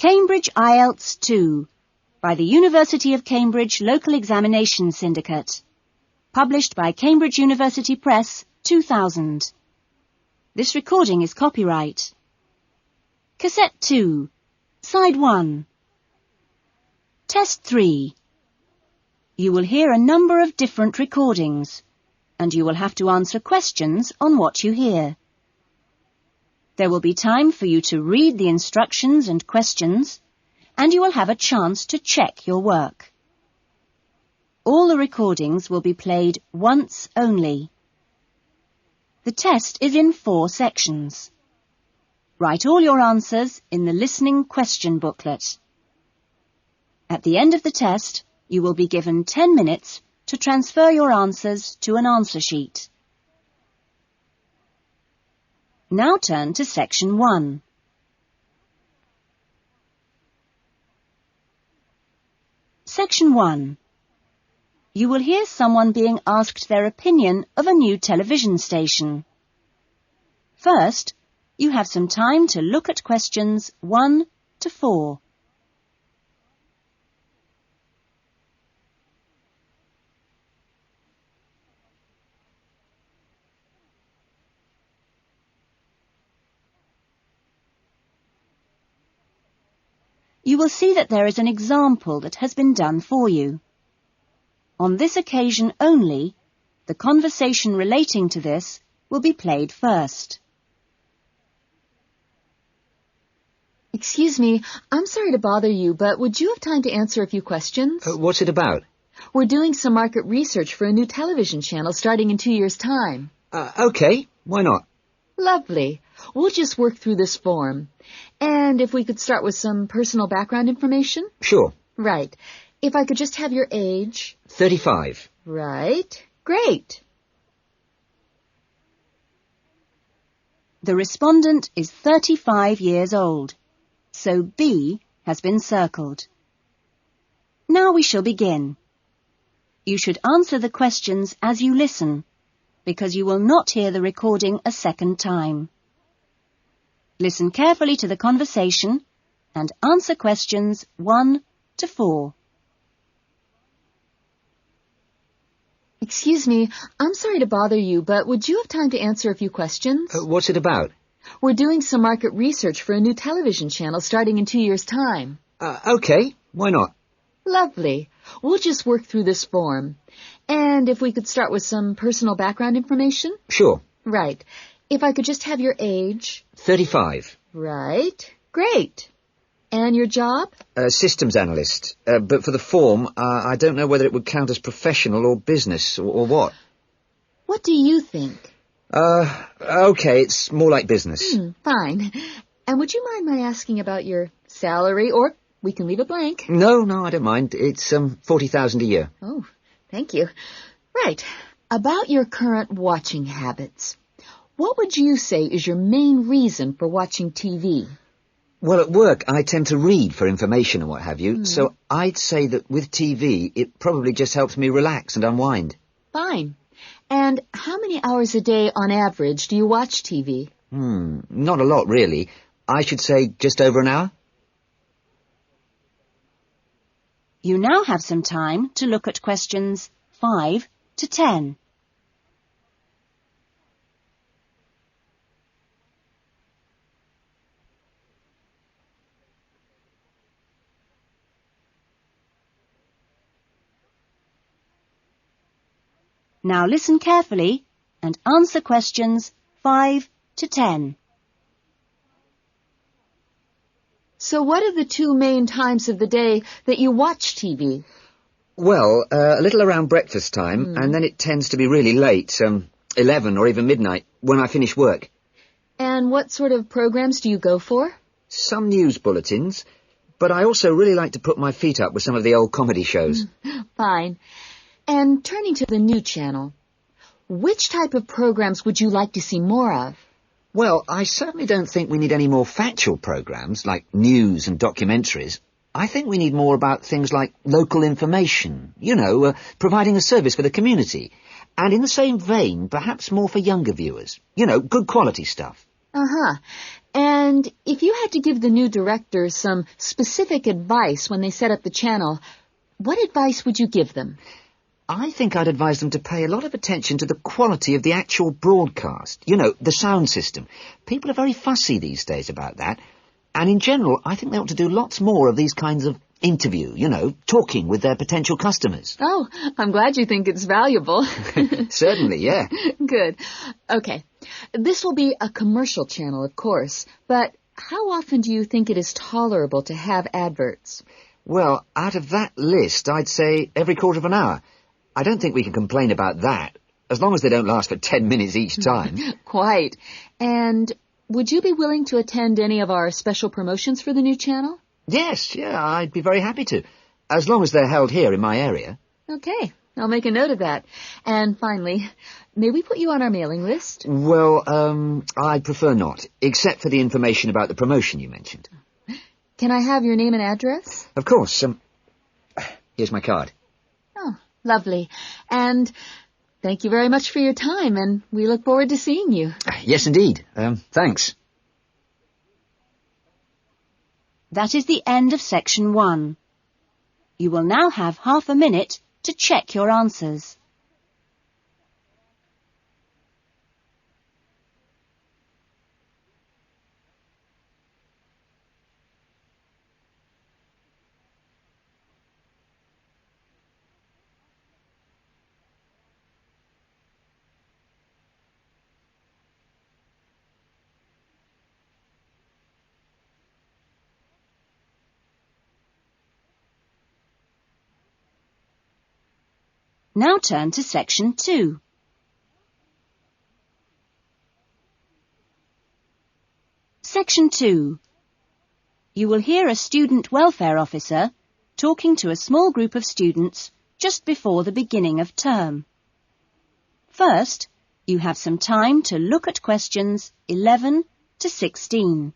Cambridge IELTS 2 by the University of Cambridge Local Examination Syndicate. Published by Cambridge University Press, 2000. This recording is copyright. Cassette 2, Side 1. Test 3. You will hear a number of different recordings, and you will have to answer questions on what you hear. There will be time for you to read the instructions and questions, and you will have a chance to check your work. All the recordings will be played once only. The test is in 4 sections. Write all your answers in the listening question booklet. At the end of the test, you will be given 10 minutes to transfer your answers to an answer sheet. Now turn to Section 1. Section 1. You will hear someone being asked their opinion of a new television station. First, you have some time to look at questions 1 to 4. You will see that there is an example that has been done for you. On this occasion only, the conversation relating to this will be played first. Excuse me, I'm sorry to bother you, but would you have time to answer a few questions? What's it about? We're doing some market research for a new television channel starting in 2 years' time. Okay, why not? Lovely. We'll just work through this form. And if we could start with some personal background information? Sure. Right. If I could just have your age? 35. Right. Great. The respondent is 35 years old, so B has been circled. Now we shall begin. You should answer the questions as you listen, because you will not hear the recording a second time. Listen carefully to the conversation and answer questions 1 to 4. Excuse me, I'm sorry to bother you, but would you have time to answer a few questions? What's it about? We're doing some market research for a new television channel starting in 2 years' time. Okay, why not? Lovely. We'll just work through this form. And if we could start with some personal background information? Sure. Right. If I could just have your age? 35. Right. Great. And your job? Systems analyst. But for the form, I don't know whether it would count as professional or business or what. What do you think? Okay, it's more like business. Fine. And would you mind my asking about your salary, or we can leave it blank? No, I don't mind. It's 40,000 a year. Oh, thank you. Right. About your current watching habits. What would you say is your main reason for watching TV? Well, at work, I tend to read for information and what have you, so I'd say that with TV, it probably just helps me relax and unwind. Fine. And how many hours a day, on average, do you watch TV? Not a lot, really. I should say just over an hour. You now have some time to look at questions 5 to 10. Now listen carefully and answer questions 5 to 10. So what are the 2 main times of the day that you watch TV? Well, a little around breakfast time, and then it tends to be really late, 11 or even midnight, when I finish work. And what sort of programs do you go for? Some news bulletins, but I also really like to put my feet up with some of the old comedy shows. Fine. And turning to the new channel, which type of programs would you like to see more of? Well, I certainly don't think we need any more factual programs like news and documentaries. I think we need more about things like local information, providing a service for the community. And in the same vein, perhaps more for younger viewers. Good quality stuff. Uh-huh. And if you had to give the new directors some specific advice when they set up the channel, what advice would you give them? I think I'd advise them to pay a lot of attention to the quality of the actual broadcast. You know, the sound system. People are very fussy these days about that. And in general, I think they ought to do lots more of these kinds of interview, you know, talking with their potential customers. Oh, I'm glad you think it's valuable. Certainly, yeah. Good. Okay. This will be a commercial channel, of course, but how often do you think it is tolerable to have adverts? Well, out of that list, I'd say every quarter of an hour. I don't think we can complain about that, as long as they don't last for 10 minutes each time. Quite. And would you be willing to attend any of our special promotions for the new channel? Yes, yeah, I'd be very happy to, as long as they're held here in my area. Okay, I'll make a note of that. And finally, may we put you on our mailing list? Well, I'd prefer not, except for the information about the promotion you mentioned. Can I have your name and address? Of course. Here's my card. Oh, lovely. And thank you very much for your time, and we look forward to seeing you. Yes, indeed. Thanks. That is the end of section 1. You will now have half a minute to check your answers. Now turn to section 2. Section 2. You will hear a student welfare officer talking to a small group of students just before the beginning of term. First, you have some time to look at questions 11 to 16.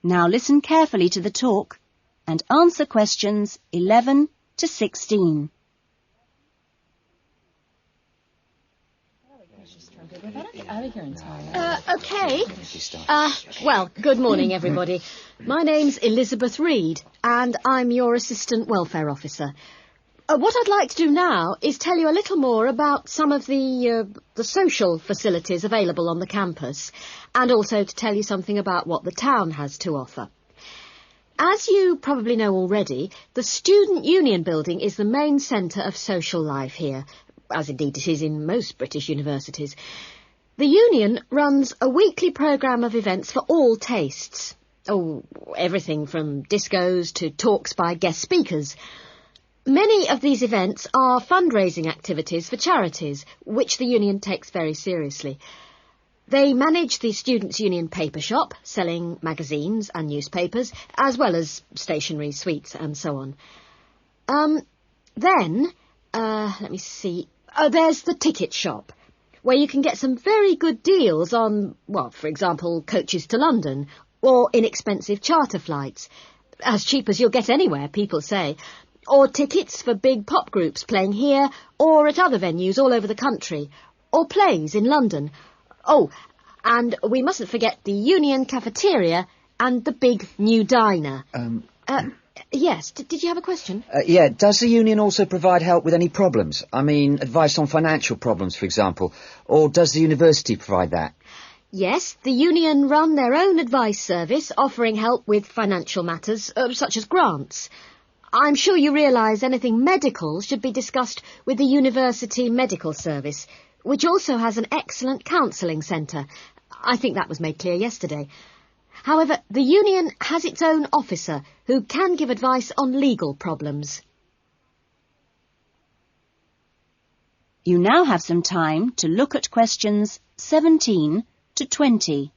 Now listen carefully to the talk and answer questions 11 to 16. Okay. Well, good morning, everybody. My name's Elizabeth Reed, and I'm your Assistant Welfare Officer. What I'd like to do now is tell you a little more about some of the social facilities available on the campus, and also to tell you something about what the town has to offer. As you probably know already, the Student Union building is the main centre of social life here, as indeed it is in most British universities. The Union runs a weekly programme of events for all tastes. Oh, everything from discos to talks by guest speakers. Many of these events are fundraising activities for charities, which the Union takes very seriously. They manage the Students' Union paper shop, selling magazines and newspapers, as well as stationery, sweets and so on. Let me see. There's the ticket shop, where you can get some very good deals on, well, for example, coaches to London, or inexpensive charter flights. As cheap as you'll get anywhere, people say. Or tickets for big pop groups playing here or at other venues all over the country, or plays in London. Oh, and we mustn't forget the Union cafeteria and the big new diner. Yes, did you have a question? Yeah, does the Union also provide help with any problems? I mean, advice on financial problems, for example, or does the university provide that? Yes, the Union run their own advice service, offering help with financial matters, such as grants. I'm sure you realise anything medical should be discussed with the University Medical Service, which also has an excellent counselling centre. I think that was made clear yesterday. However, the Union has its own officer who can give advice on legal problems. You now have some time to look at questions 17 to 20.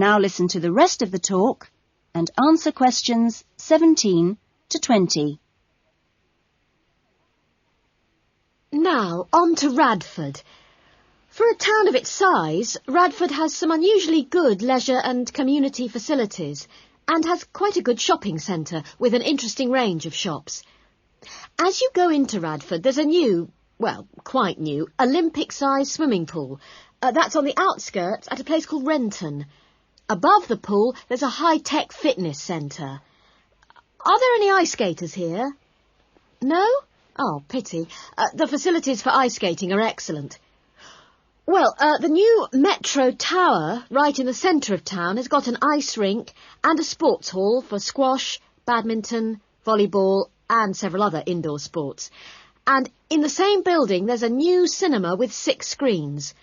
Now listen to the rest of the talk and answer questions 17 to 20. Now, on to Radford. For a town of its size, Radford has some unusually good leisure and community facilities and has quite a good shopping centre with an interesting range of shops. As you go into Radford, there's a new, well, quite new, Olympic-sized swimming pool. That's on the outskirts at a place called Renton. Above the pool, there's a high-tech fitness centre. Are there any ice skaters here? No? Oh, pity. The facilities for ice skating are excellent. Well, the new Metro Tower, right in the centre of town, has got an ice rink and a sports hall for squash, badminton, volleyball and several other indoor sports. And in the same building, there's a new cinema with 6 screens.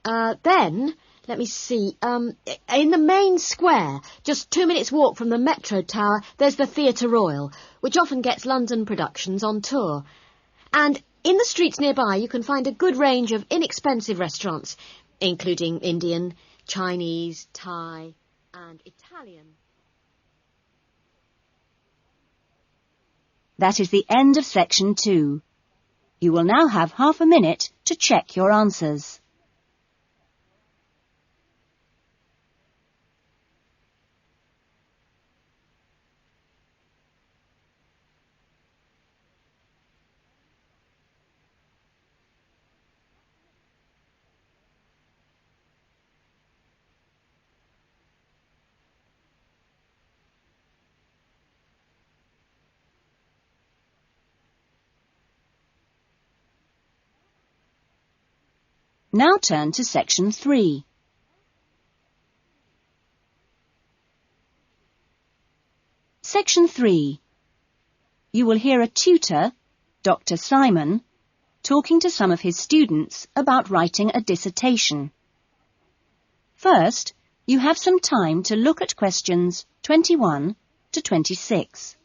Then, let me see, in the main square, just 2 minutes' walk from the Metro Tower, there's the Theatre Royal, which often gets London productions on tour. And in the streets nearby, you can find a good range of inexpensive restaurants, including Indian, Chinese, Thai and Italian. That is the end of section 2. You will now have half a minute to check your answers. Now turn to section 3. Section 3. You will hear a tutor, Dr. Simon, talking to some of his students about writing a dissertation. First, you have some time to look at questions 21 to 26.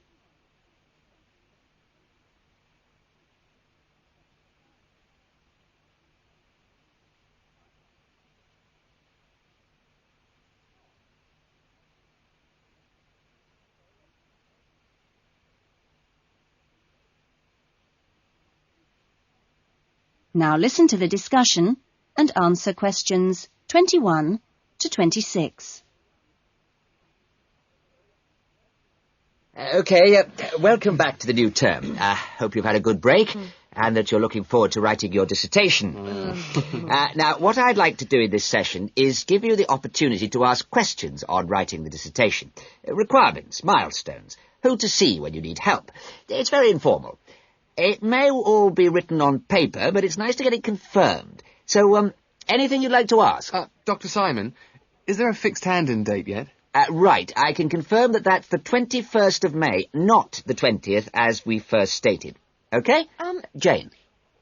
Now listen to the discussion and answer questions 21 to 26. OK, welcome back to the new term. Hope you've had a good break and that you're looking forward to writing your dissertation. Now, what I'd like to do in this session is give you the opportunity to ask questions on writing the dissertation. Requirements, milestones, who to see when you need help. It's very informal. It may all be written on paper, but it's nice to get it confirmed. So, anything you'd like to ask? Dr. Simon, is there a fixed hand-in date yet? Right, I can confirm that that's the 21st of May, not the 20th, as we first stated. OK? Jane?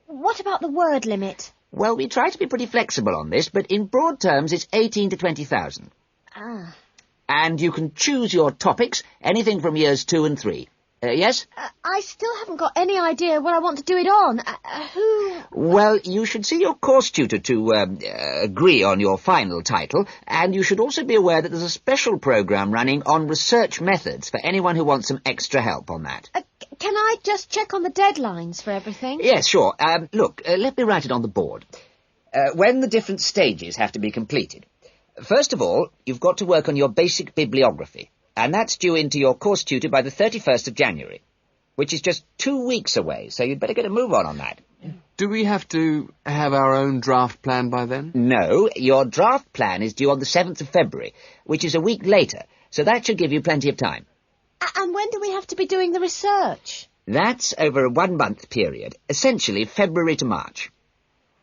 What about the word limit? Well, we try to be pretty flexible on this, but in broad terms it's 18 to 20,000. Ah. And you can choose your topics, anything from years 2 and 3. Yes? I still haven't got any idea what I want to do it on. Who... Well, you should see your course tutor to agree on your final title, and you should also be aware that there's a special programme running on research methods for anyone who wants some extra help on that. Can I just check on the deadlines for everything? Yes, sure. Look, let me write it on the board. When the different stages have to be completed. First of all, you've got to work on your basic bibliography. And that's due into your course tutor by the 31st of January, which is just 2 weeks away, so you'd better get a move on that. Do we have to have our own draft plan by then? No, your draft plan is due on the 7th of February, which is a week later, so that should give you plenty of time. And when do we have to be doing the research? That's over a 1-month period, essentially February to March.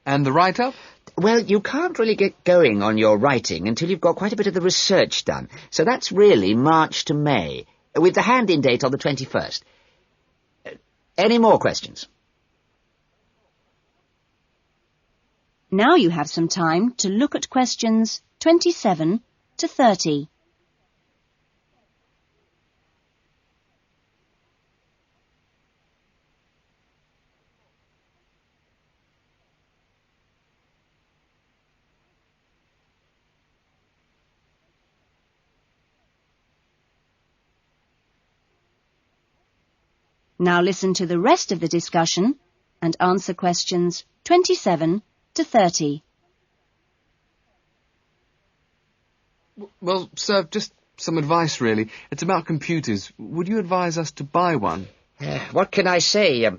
And the write-up? Well, you can't really get going on your writing until you've got quite a bit of the research done. So that's really March to May, with the hand-in date on the 21st. Any more questions? Now you have some time to look at questions 27 to 30. Now listen to the rest of the discussion and answer questions 27 to 30. Well, sir, just some advice, really. It's about computers. Would you advise us to buy one? What can I say,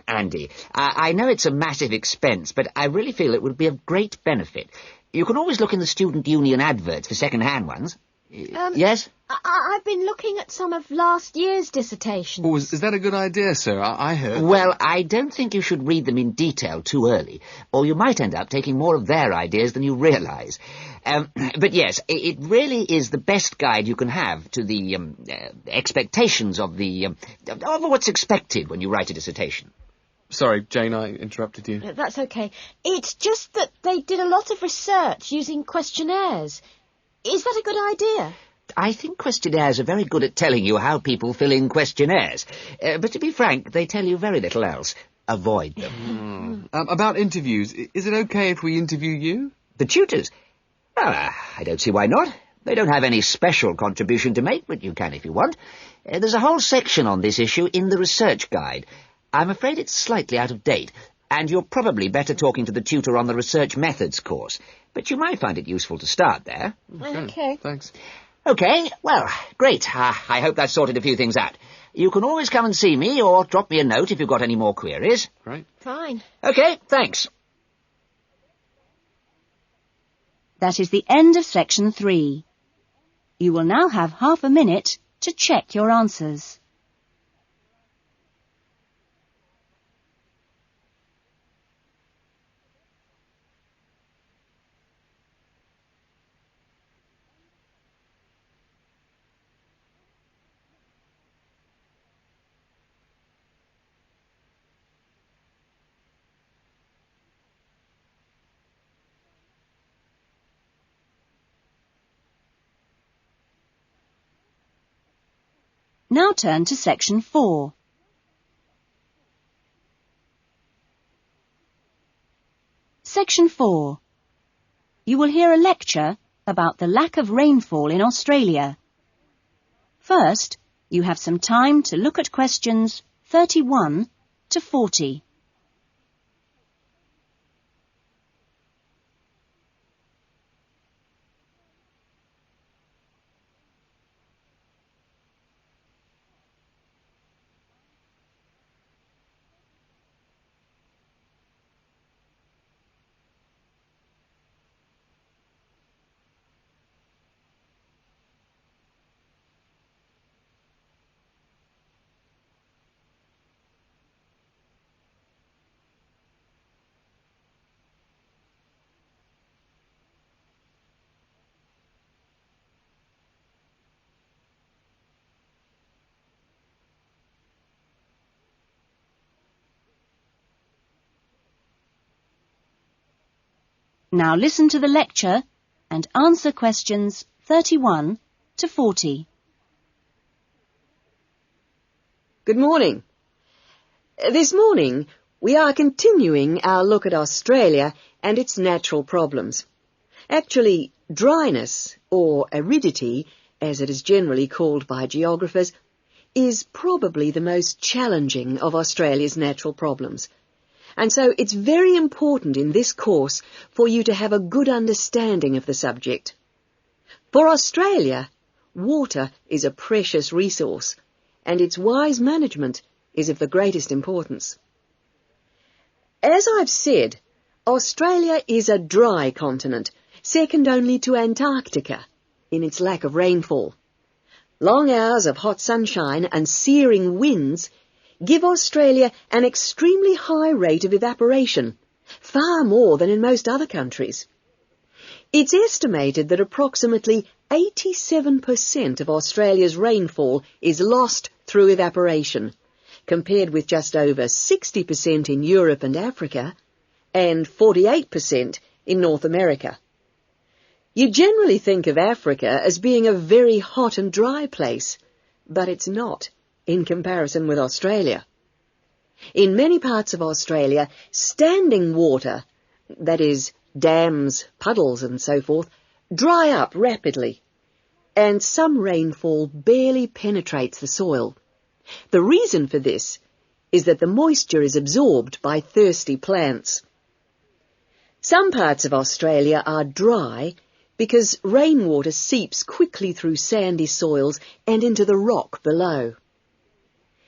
Andy? I know it's a massive expense, but I really feel it would be of great benefit. You can always look in the student union adverts for second-hand ones. Yes? I've been looking at some of last year's dissertations. Oh, is that a good idea, sir? I heard... Well, I don't think you should read them in detail too early, or you might end up taking more of their ideas than you realise. But yes, it really is the best guide you can have to the expectations of what's expected when you write a dissertation. Sorry, Jane, I interrupted you. That's okay. It's just that they did a lot of research using questionnaires. Is that a good idea? I think questionnaires are very good at telling you how people fill in questionnaires. But to be frank, they tell you very little else. Avoid them. About interviews, is it okay if we interview you? The tutors? Well, I don't see why not. They don't have any special contribution to make, but you can if you want. There's a whole section on this issue in the research guide. I'm afraid it's slightly out of date, and you're probably better talking to the tutor on the research methods course. But you might find it useful to start there. Okay. Thanks. Okay, well, great. I hope that sorted a few things out. You can always come and see me or drop me a note if you've got any more queries. Right. Fine. Okay, thanks. That is the end of section 3. You will now have half a minute to check your answers. Now turn to section 4. Section 4. You will hear a lecture about the lack of rainfall in Australia. First, you have some time to look at questions 31 to 40. Now listen to the lecture and answer questions 31 to 40. Good morning. This morning, we are continuing our look at Australia and its natural problems. Actually, dryness, or aridity, as it is generally called by geographers, is probably the most challenging of Australia's natural problems. And so it's very important in this course for you to have a good understanding of the subject. For Australia, water is a precious resource, and its wise management is of the greatest importance. As I've said, Australia is a dry continent, second only to Antarctica in its lack of rainfall. Long hours of hot sunshine and searing winds give Australia an extremely high rate of evaporation, far more than in most other countries. It's estimated that approximately 87% of Australia's rainfall is lost through evaporation, compared with just over 60% in Europe and Africa, and 48% in North America. You generally think of Africa as being a very hot and dry place, but it's not in comparison with Australia. In many parts of Australia, standing water, that is, dams, puddles and so forth, dry up rapidly, and some rainfall barely penetrates the soil. The reason for this is that the moisture is absorbed by thirsty plants. Some parts of Australia are dry because rainwater seeps quickly through sandy soils and into the rock below.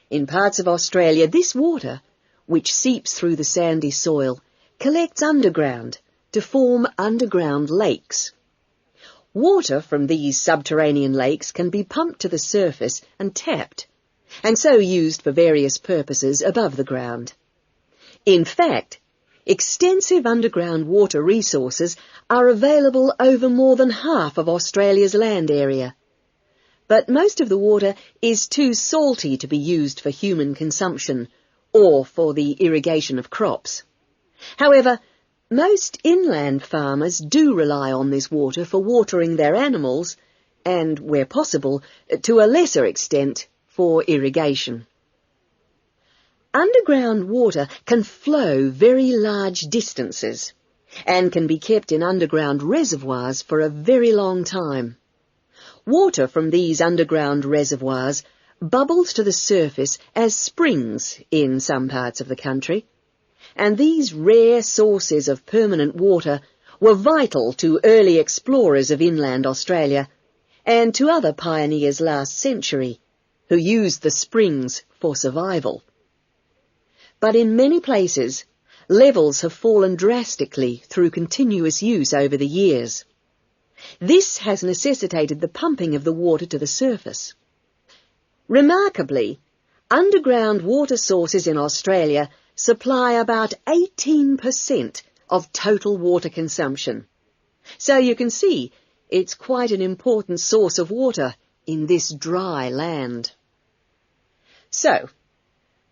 In parts of Australia, this water, which seeps through the sandy soil, collects underground to form underground lakes. Water from these subterranean lakes can be pumped to the surface and tapped, and so used for various purposes above the ground. In fact, extensive underground water resources are available over more than half of Australia's land area. But most of the water is too salty to be used for human consumption or for the irrigation of crops. However, most inland farmers do rely on this water for watering their animals and, where possible, to a lesser extent, for irrigation. Underground water can flow very large distances and can be kept in underground reservoirs for a very long time. Water from these underground reservoirs bubbles to the surface as springs in some parts of the country, and these rare sources of permanent water were vital to early explorers of inland Australia and to other pioneers last century who used the springs for survival. But in many places, levels have fallen drastically through continuous use over the years. This has necessitated the pumping of the water to the surface. Remarkably, underground water sources in Australia supply about 18% of total water consumption. So you can see it's quite an important source of water in this dry land. So,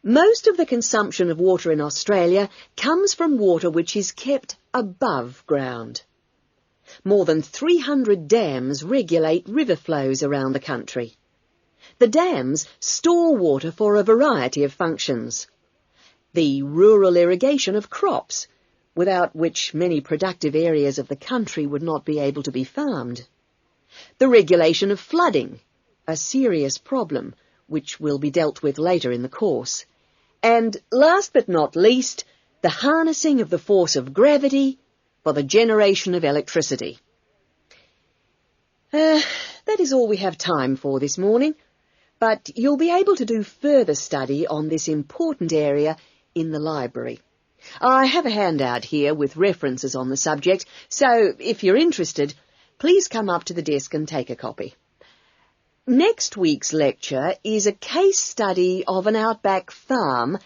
most of the consumption of water in Australia comes from water which is kept above ground. More than 300 dams regulate river flows around the country. The dams store water for a variety of functions. The rural irrigation of crops, without which many productive areas of the country would not be able to be farmed. The regulation of flooding, a serious problem which will be dealt with later in the course. And last but not least, the harnessing of the force of gravity for the generation of electricity. That is all we have time for this morning, but you'll be able to do further study on this important area in the library. I have a handout here with references on the subject, so if you're interested, please come up to the desk and take a copy. Next week's lecture is a case study of an outback farm,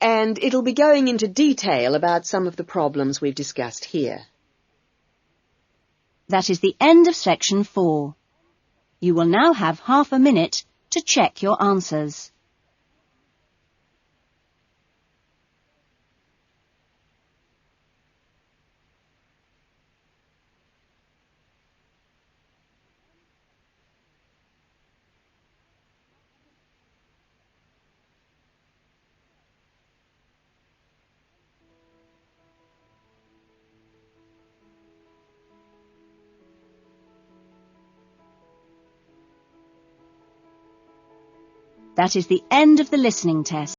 and it'll be going into detail about some of the problems we've discussed here. That is the end of section 4. You will now have half a minute to check your answers. That is the end of the listening test.